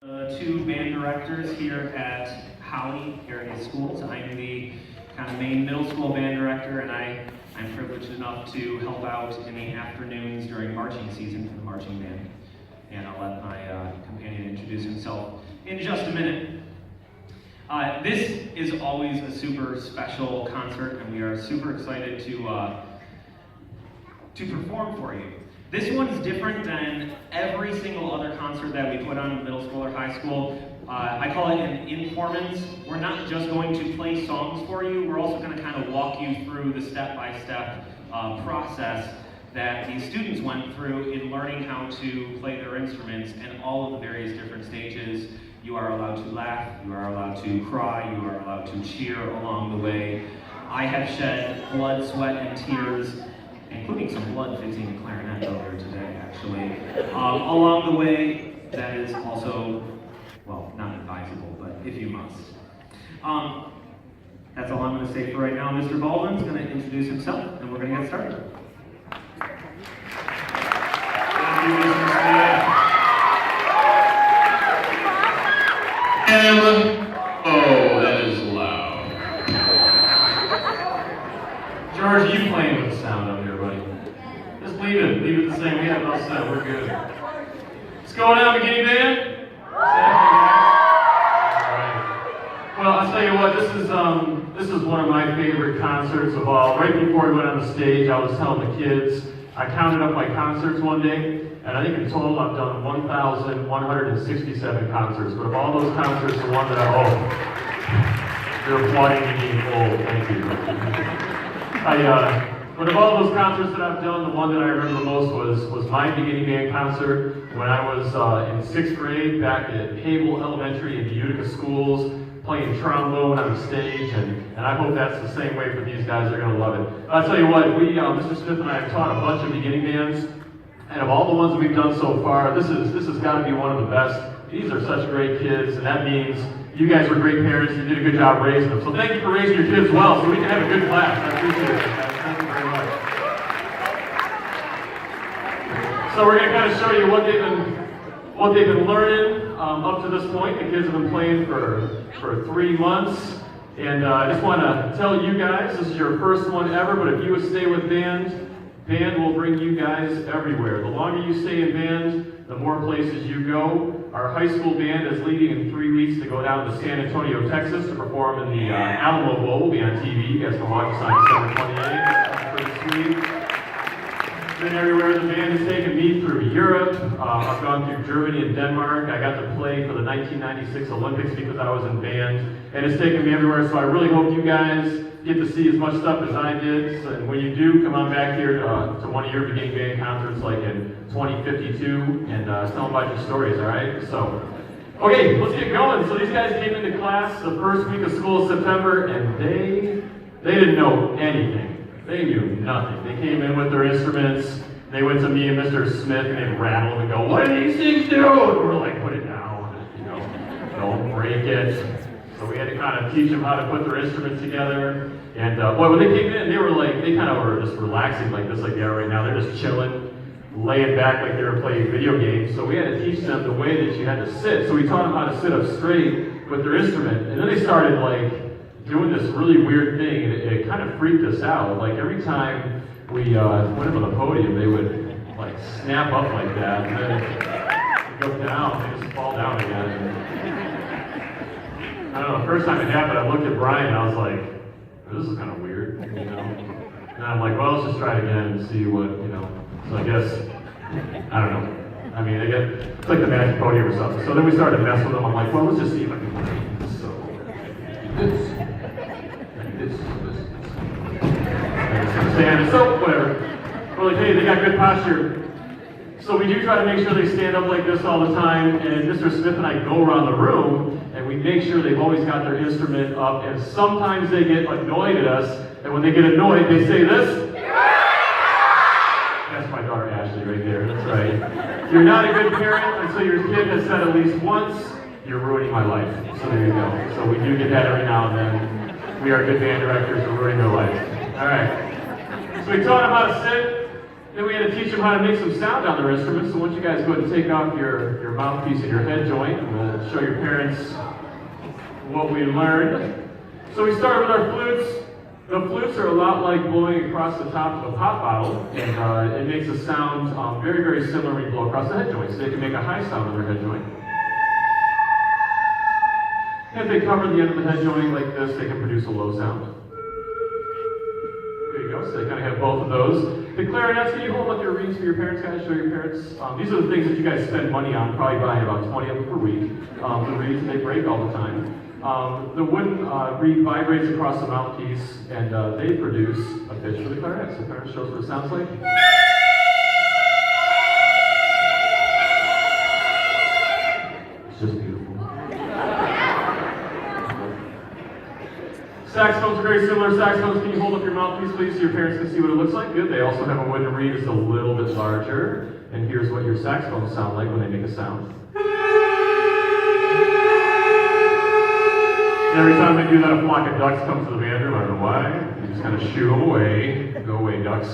Two band directors here at Howey Area Schools. I'm the kind of main middle school band director, and I'm privileged enough to help out in the afternoons during marching season for the marching band. And I'll let my companion introduce himself in just a minute. This is always a super special concert, and we are super excited to perform for you. This one's different than every single other concert that we put on in middle school or high school. I call it an informant. We're not just going to play songs for you, we're also going to kind of walk you through the step-by-step process that these students went through in learning how to play their instruments and all of the various different stages. You are allowed to laugh, you are allowed to cry, you are allowed to cheer along the way. I have shed blood, sweat, and tears, including some blood fixing the clarinet earlier today, actually. Along the way, that is also, well, not advisable, but if you must. That's all I'm going to say for right now. Mr. Baldwin's going to introduce himself, and we're going to get started. Thank you, Mr. Smith. Oh, that is loud. George, you playing with the sound up here, buddy. Just leave it the same. We have no set, we're good. What's going on, beginning band? Alright. Well, I'll tell you what, this is one of my favorite concerts of all. Right before we went on the stage, I was telling the kids, I counted up my concerts one day, and I think in total I've done 1,167 concerts. But of all those concerts, the one that you're applauding me being old, thank you. But of all those concerts that I've done, the one that I remember the most was my beginning band concert when I was in 6th grade back at Havel Elementary in the Utica schools, playing trombone on the stage, and I hope that's the same way for these guys. They're going to love it. I'll tell you what, Mr. Smith and I have taught a bunch of beginning bands, and of all the ones that we've done so far, this has got to be one of the best. These are such great kids, and that means you guys were great parents. You did a good job raising them. So thank you for raising your kids well, so we can have a good class. I appreciate it, guys. Thank you very much. So we're going to kind of show you what they've been learning up to this point. The kids have been playing for 3 months. And I just want to tell you guys, this is your first one ever, but if you would stay with band will bring you guys everywhere. The longer you stay in band, the more places you go. Our high school band is leaving in 3 weeks to go down to San Antonio, Texas to perform in the Alamo Bowl. We'll be on TV. You guys can watch us on December 28th. That's pretty sweet. Been everywhere. The band has taken me through Europe. I've gone through Germany and Denmark. I got to play for the 1996 Olympics because I was in band. And it's taken me everywhere, so I really hope you guys get to see as much stuff as I did. So, and when you do, come on back here to one of your beginning band concerts like in 2052 and tell them about your stories, all right? So, okay, let's get going. So these guys came into class the first week of school in September, and they didn't know anything. They knew nothing. They came in with their instruments. They went to me and Mr. Smith, and they'd rattle and go, "What do these things do?" And we're like, "Put it down, don't break it." So we had to kind of teach them how to put their instruments together. And boy, when they came in, they kind of were just relaxing like this, like they are right now. They're just chilling, laying back like they were playing video games. So we had to teach them the way that you had to sit. So we taught them how to sit up straight with their instrument. And then they started doing this really weird thing, and it kind of freaked us out. Like every time we went up on the podium, they would snap up like that, and then they'd go down, and they just fall down again. I don't know, the first time it happened, I looked at Brian and I was like, this is kind of weird, And I'm like, well, let's just try it again and see what, So I guess, I don't know. I mean, it's like the magic podium or something. So then we started messing with them. I'm like, well, let's just see if I can play this. So, this. And so, whatever. We're like, hey, they got good posture. So we do try to make sure they stand up like this all the time, and Mr. Smith and I go around the room, and we make sure they've always got their instrument up, and sometimes they get annoyed at us, and when they get annoyed, they say this. That's my daughter Ashley right there, that's right. You're not a good parent until your kid has said at least once, "You're ruining my life." So there you go. So we do get that every now and then. We are good band directors, we're ruining their life. All right. So we taught them how to sit. Then we had to teach them how to make some sound on their instruments. So once you guys go ahead and take off your mouthpiece and your head joint, and we'll show your parents what we learned. So we started with our flutes. The flutes are a lot like blowing across the top of a pop bottle, and it makes a sound very, very similar when you blow across the head joint. So they can make a high sound on their head joint. And if they cover the end of the head joint like this, they can produce a low sound. There you go, so they kind of have both of those. The clarinets, can you hold up your reeds for your parents, guys? Show your parents. These are the things that you guys spend money on, probably buying about 20 of them per week. The reeds, they break all the time. The wooden reed vibrates across the mouthpiece, and they produce a pitch for the clarinet. So the clarinet shows what it sounds like. It's just beautiful. Saxophones are very similar. Saxophones, can you hold up your mouthpiece, please, so your parents can see what it looks like? Good. They also have a wooden reed that's a little bit larger. And here's what your saxophones sound like when they make a sound. Every time they do that, a flock of ducks comes to the band room. I don't know why. You just kind of shoo them away. Go away, ducks.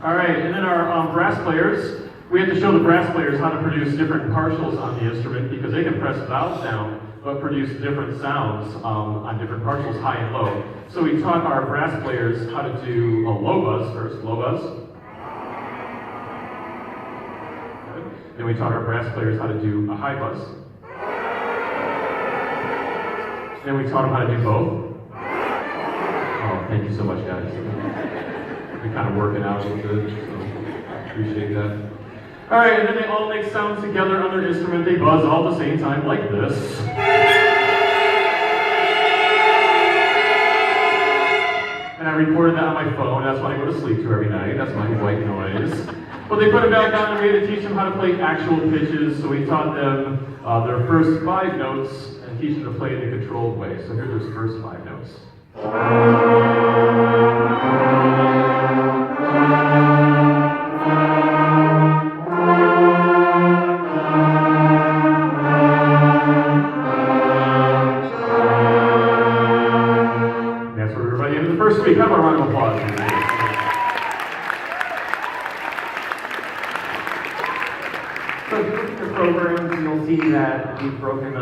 All right, and then our brass players. We have to show the brass players how to produce different partials on the instrument because they can press vowels down but produce different sounds on different partials, high and low. So we taught our brass players how to do a low buzz first, low buzz. Good. Then we taught our brass players how to do a high buzz. Then we taught them how to do both. Oh, thank you so much, guys. We're kind of working out a little bit, so appreciate that. All right, and then they all make sounds together on their instrument. They buzz all at the same time, like this. And I recorded that on my phone. That's what I go to sleep to every night. That's my white noise. But they put it back on, and we had to teach them how to play actual pitches. So we taught them their first 5 notes and teach them to play it in a controlled way. So here's those first 5 notes. Have a round of applause. So if you look at the programs, you'll see that we've broken the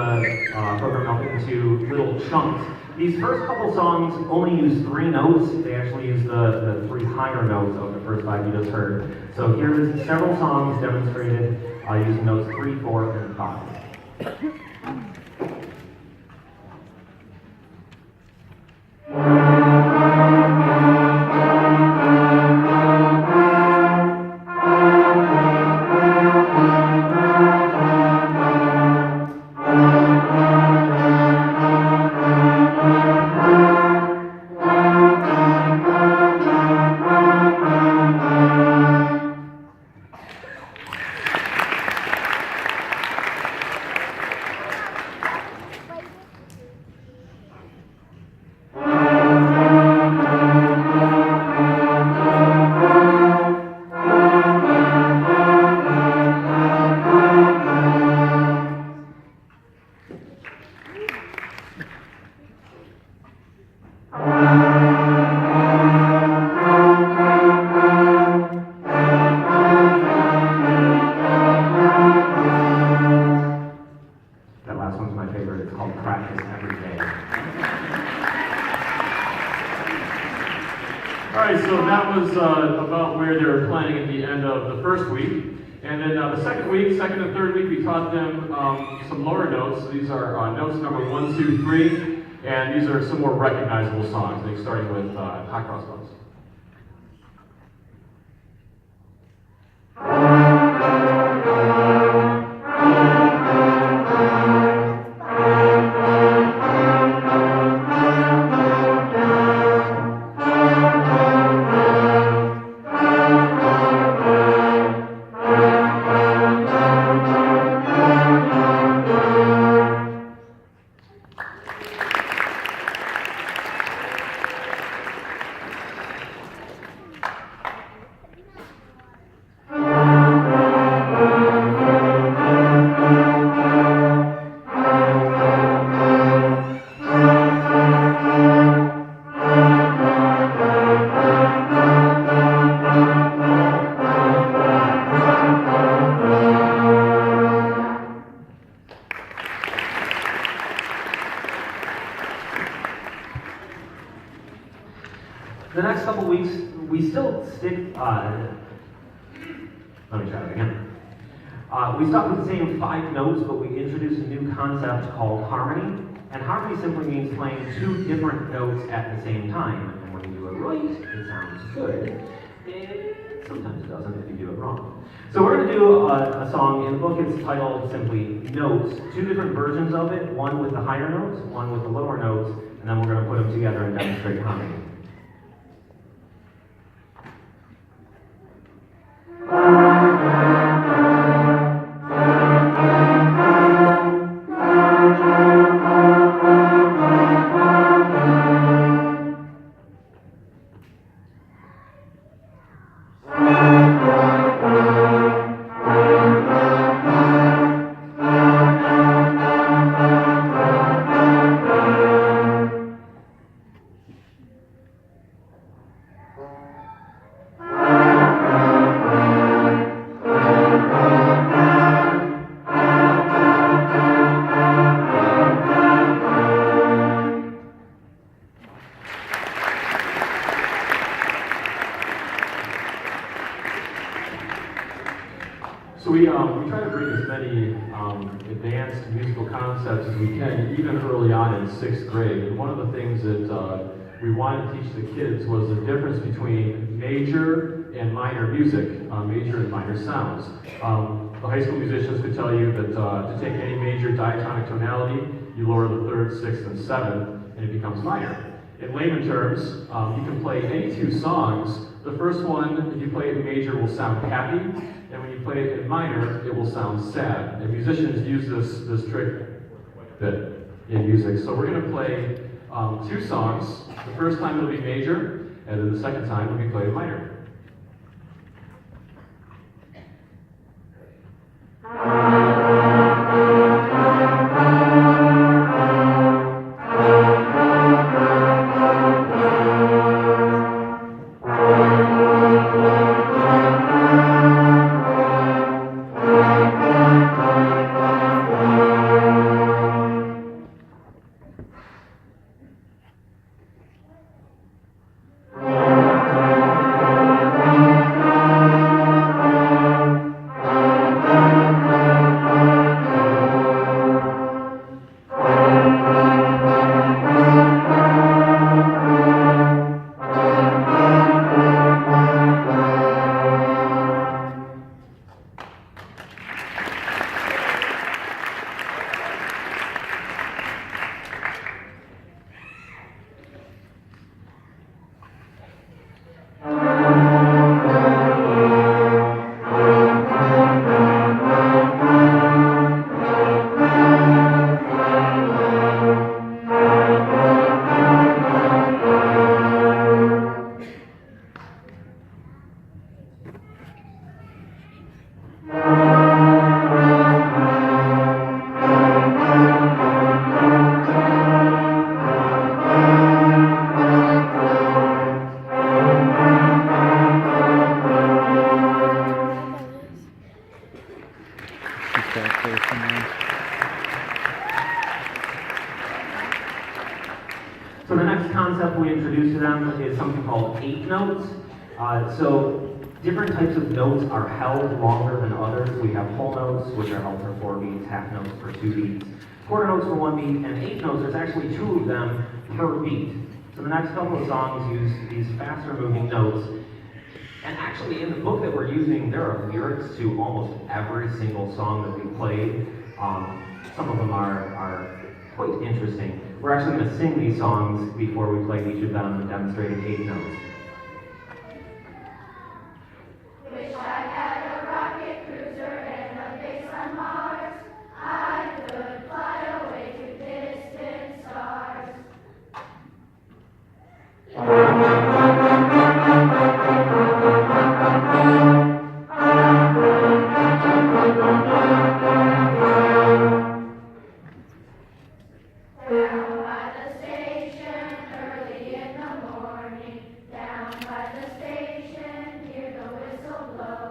program up into little chunks. These first couple songs only use 3 notes. They actually use the 3 higher notes of the first 5 you just heard. So here's several songs demonstrated using notes 3, 4, and 5. So that was about where they were playing at the end of the first week. And then the second and third week, we taught them some lower notes. These are notes number 1, 2, 3, and these are some more recognizable songs, like starting with hot cross buns. The next couple weeks, we still stick, let me try that again. We stuck with the same 5 notes, but we introduced a new concept called harmony. And harmony simply means playing 2 different notes at the same time. And when you do it right, it sounds good. Sometimes it doesn't if you do it wrong. So we're going to do a song. In the book, it's titled simply Notes. 2 different versions of it, one with the higher notes, one with the lower notes, and then we're going to put them together and demonstrate harmony. So we try to bring as many advanced musical concepts as we can, even early on in 6th grade. And one of the things that we wanted to teach the kids was the difference between major and minor music, major and minor sounds. The high school musicians could tell you that to take any major diatonic tonality, you lower the 3rd, 6th, and 7th, and it becomes minor. In layman terms, you can play any 2 songs. The first one, if you play it in major, will sound happy, and when you play it in minor, it will sound sad. And musicians use this trick a bit in music. So we're going to play 2 songs. The first time it'll be major, and then the second time it'll be played in minor. So the next concept we introduce to them is something called 8 notes. So different types of notes are held longer than others. We have whole notes, which are held for 4 beats, half notes for 2 beats, quarter notes for 1 beat, and 8 notes, there's actually 2 of them per beat. So the next couple of songs use these faster moving notes. And actually in the book that we're using, there are lyrics to almost every single song that we played. Some of them are quite interesting. We're actually going to sing these songs before we play each of them, demonstrating 8 notes. Wish I had a rocket cruiser and a base on Mars. I could fly away to distant stars. Down by the station, early in the morning. Down by the station, hear the whistle blow.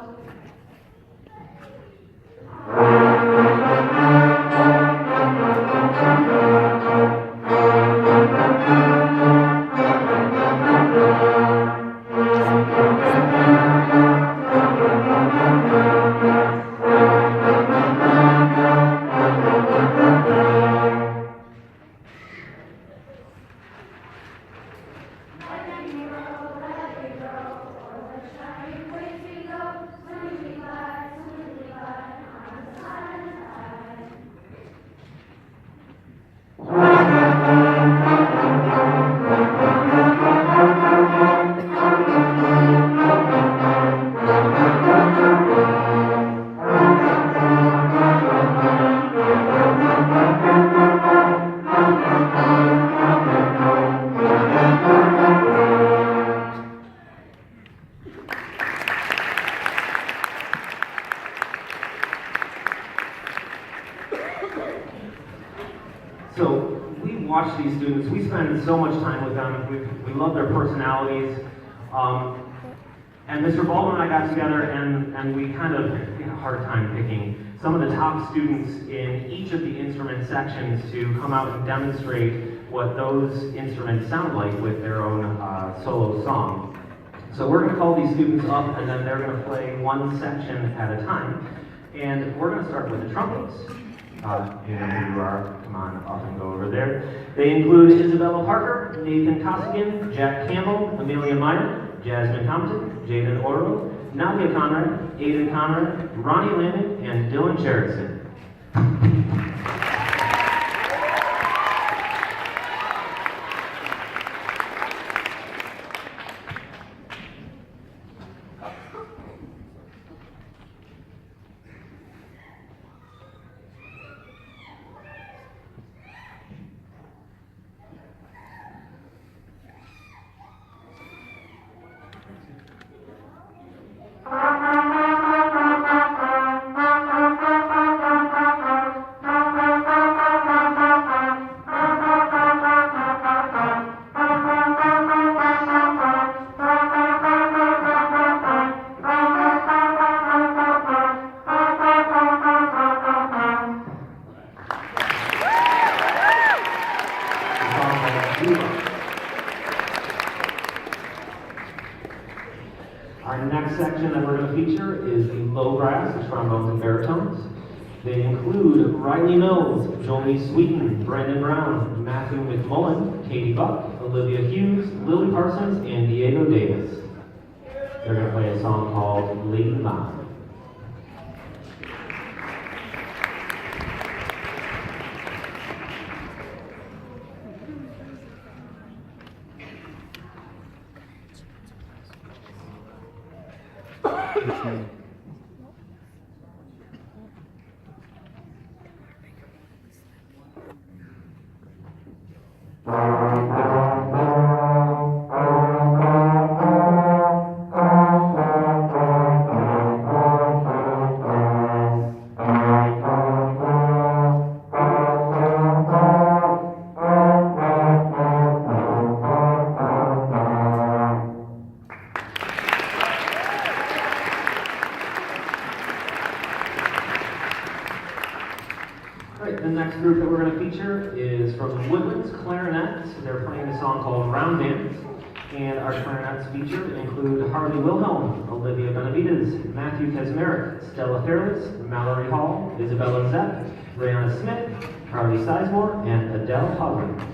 So we watch these students, we spend so much time with them, we love their personalities. And Mr. Baldwin and I got together and we kind of had a hard time picking some of the top students in each of the instrument sections to come out and demonstrate what those instruments sound like with their own solo song. So we're going to call these students up and then they're going to play one section at a time. And we're going to start with the trumpets. You know who you are, come on up and go over there. They include Isabella Parker, Nathan Costigan, Jack Campbell, Amelia Meyer, Jasmine Compton, Jaden Oro, Nadia Conrad, Aiden Conrad, Ronnie Landon, and Dylan Sherrickson. Our next section that we're going to feature is the low brass, the trombones and baritones. They include Riley Mills, Jolie Sweeten, Brendan Brown, Matthew McMullen, Katie Buck, Olivia Hughes, Lily Parsons, and Diego Davis. They're going to play a song called Lady Ma. The next group that we're going to feature is from the Woodlands Clarinets. They're playing a song called Round Dance. And our clarinets featured include Harley Wilhelm, Olivia Benavides, Matthew Kesmerick, Stella Fairless, Mallory Hall, Isabella Zepp, Brianna Smith, Charlie Sizemore, and Adele Hogland.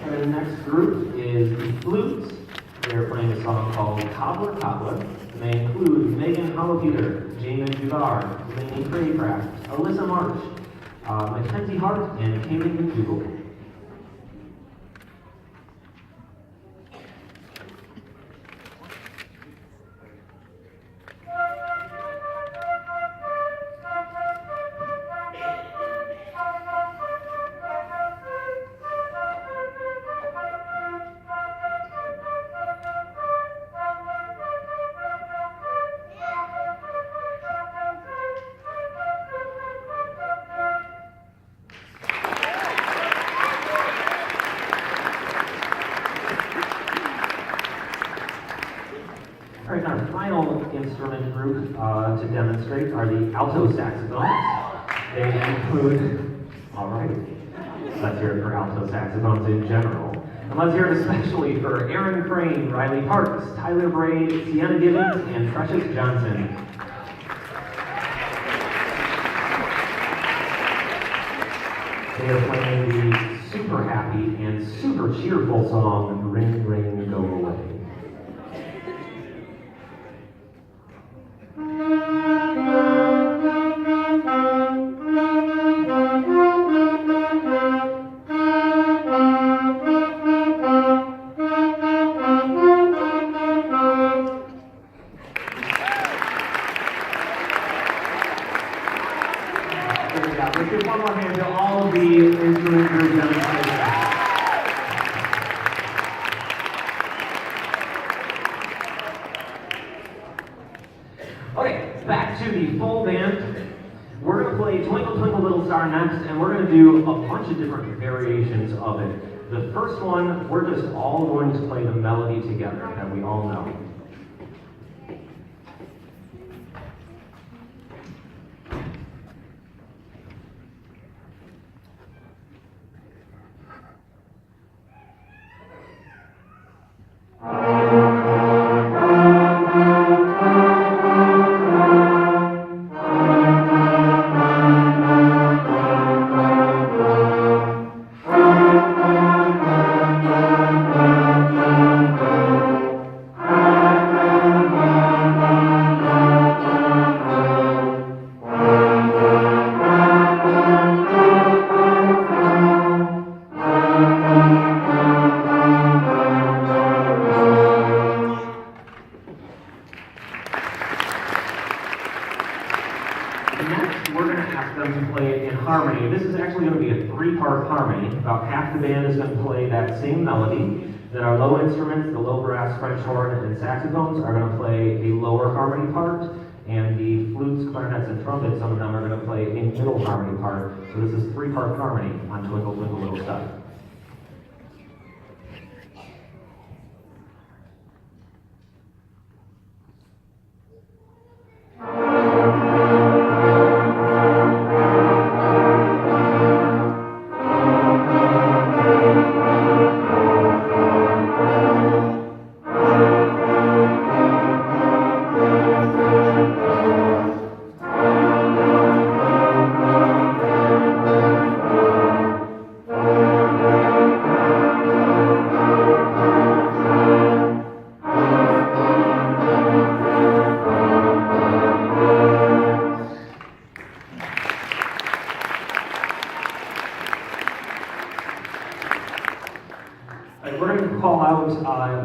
The next group is the Flutes. They're playing a song called Cobbler Cobbler. And they include Megan Hollopeter, Jamin Dugar, Lainey Craycraft, Alyssa March, Mackenzie Hart, and Kaylin McDougall. All right, our final instrument group to demonstrate are the alto saxophones. They include, all right, let's hear it for alto saxophones in general. And let's hear it especially for Aaron Crane, Riley Parks, Tyler Braid, Sienna Gibbons, and Precious Johnson. They are playing the super happy and super cheerful song, Ring, Ring, Go Away. Let's give one more hand to all of the instrument group demonstrators. Okay, back to the full band. We're going to play Twinkle Twinkle Little Star next, and we're going to do a bunch of different variations of it. The first one, we're just all going to play the melody together that we all know. Next, we're going to ask them to play it in harmony. This is actually going to be a three-part harmony. About half the band is going to play that same melody. Then our low instruments, the low brass, French horn, and saxophones are going to play a lower harmony part. And the flutes, clarinets, and trumpets, some of them are going to play a middle harmony part. So this is three-part harmony on Twinkle Twinkle Little Star. We're going to call out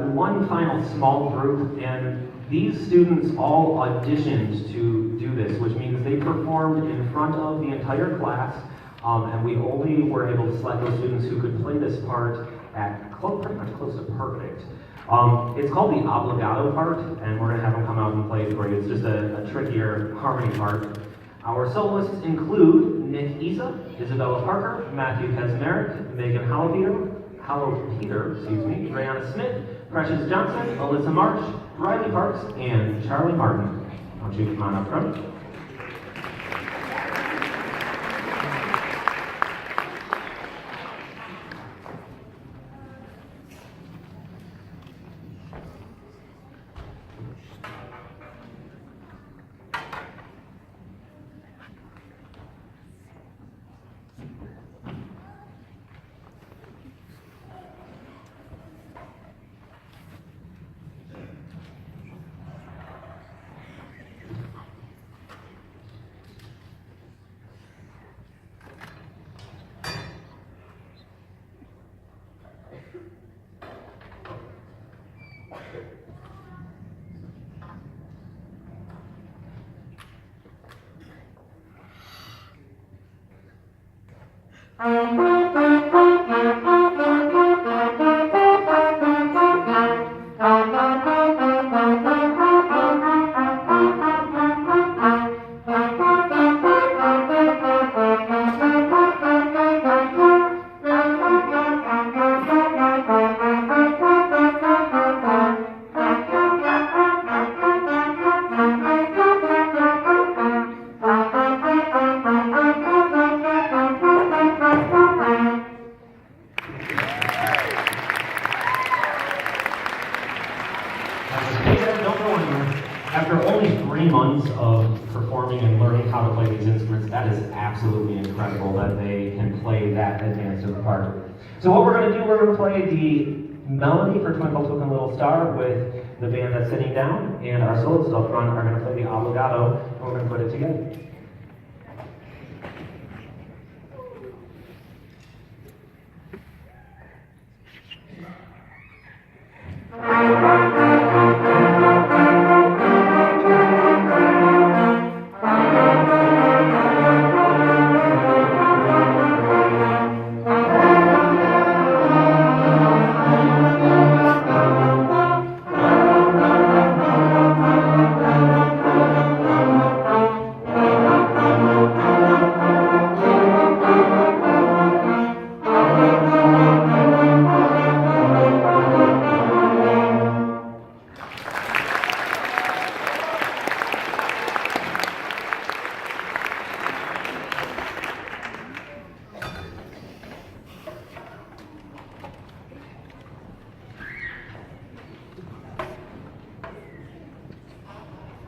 one final small group, and these students all auditioned to do this, which means they performed in front of the entire class, and we only were able to select those students who could play this part at pretty much close to perfect. It's called the obligato part, and we're going to have them come out and play it for you. It's just a trickier harmony part. Our soloists include Nick Isa, Isabella Parker, Matthew Kaczmarek, Megan Hallopeter, Brianna Smith, Precious Johnson, Alyssa March, Riley Parks, and Charlie Martin. Why don't you come on up front? absolutely incredible that they can play that advanced of a part. So what we're going to do, we're going to play the melody for Twinkle Twinkle Little Star with the band that's sitting down, and our soloists up front are going to play the obligato, and we're going to put it together.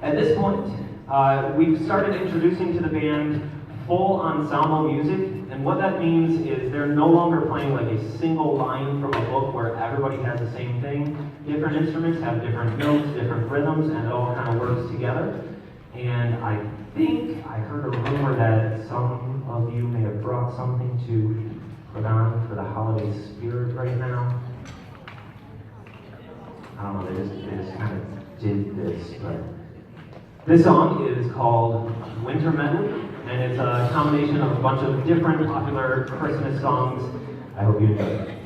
At this point, we've started introducing to the band full ensemble music, and what that means is they're no longer playing like a single line from a book where everybody has the same thing. Different instruments have different notes, different rhythms, and it all kind of works together. And I think I heard a rumor that some of you may have brought something to put on for the holiday spirit right now. I don't know, they just kind of did this, but this song is called Winter Medley, and it's a combination of a bunch of different popular Christmas songs. I hope you enjoy it.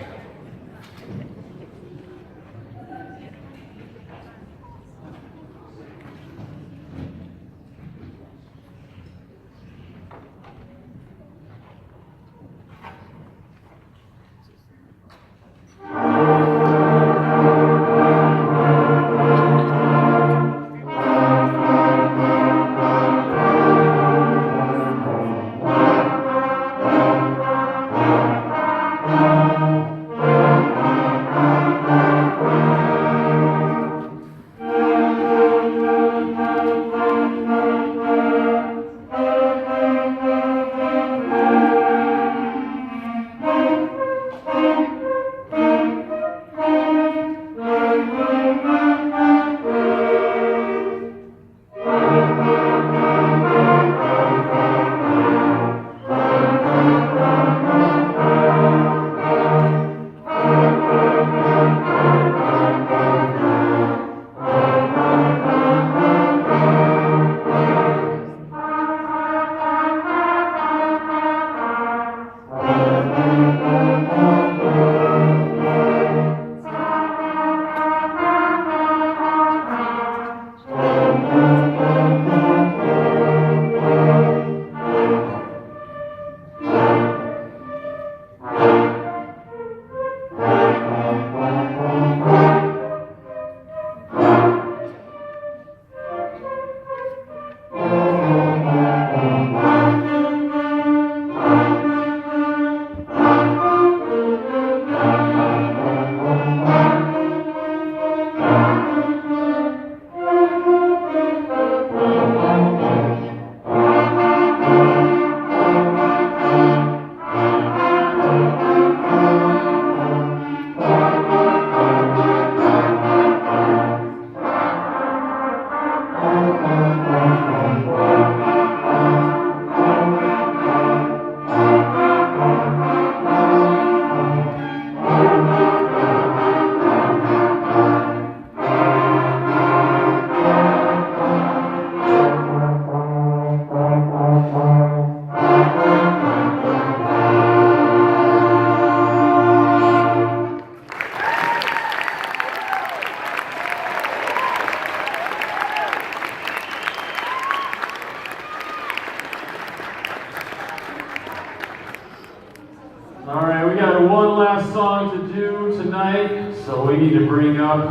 All right, we got one last song to do tonight, so we need to bring up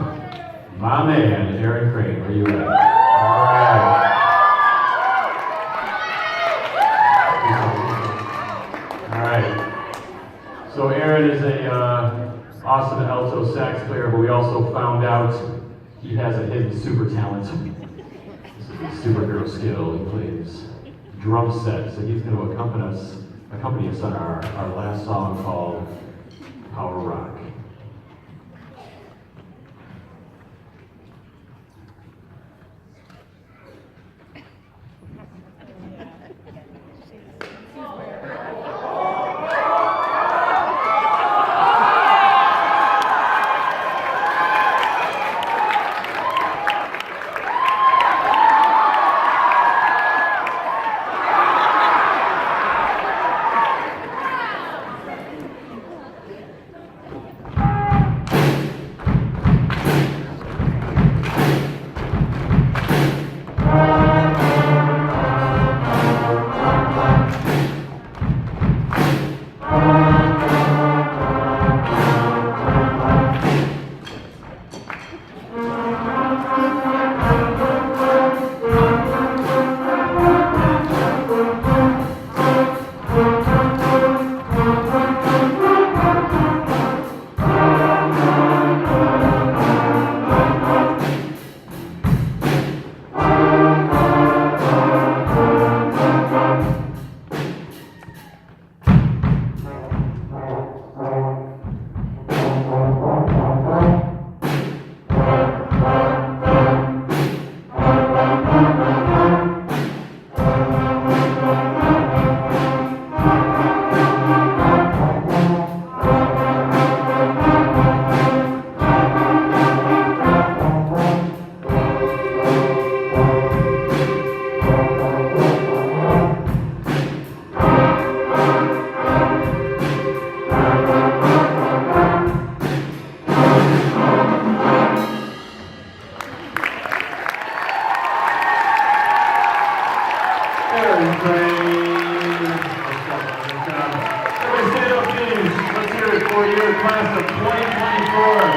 my man, Aaron Crane. Where you at? All right. All right. So Aaron is a awesome alto sax player, but we also found out he has a hidden super talent. This is a superhero skill. He plays drum set. So he's going to accompany us on our last song called Power Rock. Everybody stand up, please. Let's hear it for your class of 2024.